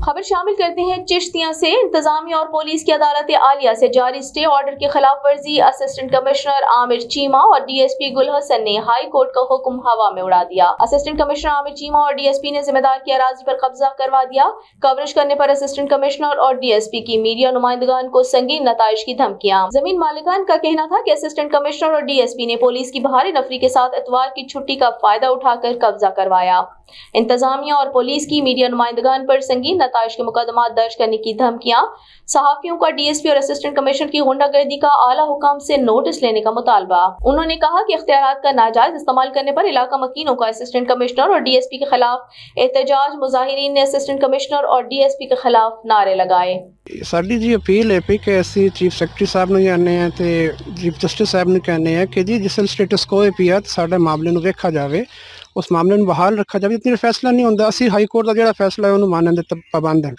खबर शामिल करते हैं चिश्तियां से। इंतजामिया और पुलिस की अदालत आलिया से जारी स्टे ऑर्डर की खिलाफ वर्जी असिस्टेंट कमिश्नर आमिर चीमा और डीएसपी गुल हसन ने हाई कोर्ट का हुक्म हवा में उड़ा दिया। असिस्टेंट कमिश्नर आमिर चीमा और डीएसपी ने जिम्मेदार की अराजी पर कब्जा करवा दिया। कवरेज करने पर असिस्टेंट कमिश्नर और डीएसपी की मीडिया नुमाइंदगान को संगीन नताइज की धमकियां। जमीन मालिकान का कहना था कि असिस्टेंट कमिश्नर और डीएसपी ने पुलिस की भारी नफरी के साथ इतवार की छुट्टी का फायदा उठाकर कब्जा करवाया। इंतजामिया और पुलिस की मीडिया नुमाइंदगान पर संगीन नताइज के मुकदमा दर्ज करने की धमकियां। सहाफियों का डीएसपी और असिस्टेंट कमिश्नर की गुंडागर्दी का आला हुकाम से नोटिस लेने का मुतालबा। उन्होंने कहा कि इख्तियारात का नाजायज इस्तेमाल करने पर इलाका मकीनों का असिस्टेंट कमिश्नर और डीएसपी के खिलाफ एहतजाज। मुजाहिरीन ने असिस्टेंट कमिश्नर और डीएसपी के खिलाफ नारे लगाए। ਸਾਡੀ ਜੀ ਅਪੀਲ ਹੈ ਵੀ ਕਿ ਅਸੀਂ ਚੀਫ ਸੈਕਟਰੀ ਸਾਹਿਬ ਨੂੰ ਕਹਿੰਦੇ ਹਾਂ ਤੇ ਚੀਫ ਜਸਟਿਸ ਸਾਹਿਬ ਨੂੰ ਕਹਿੰਦੇ ਹਾਂ ਕਿ ਜੀ ਜਿਸ ਸਟੇਟਸ ਕੋ ਹੈ ਪਿਆ ਸਾਡੇ ਮਾਮਲੇ ਨੂੰ ਵੇਖਿਆ ਜਾਵੇ, ਉਸ ਮਾਮਲੇ ਨੂੰ ਬਹਾਲ ਰੱਖਿਆ ਜਾਵੇ। ਇਤਨੀ ਫੈਸਲਾ ਨਹੀਂ ਹੁੰਦਾ, ਅਸੀਂ ਹਾਈ ਕੋਰਟ ਦਾ ਜਿਹੜਾ ਫੈਸਲਾ ਹੈ ਉਹਨੂੰ ਮੰਨਣ ਦੇ ਪਾਬੰਦ ਹਾਂ।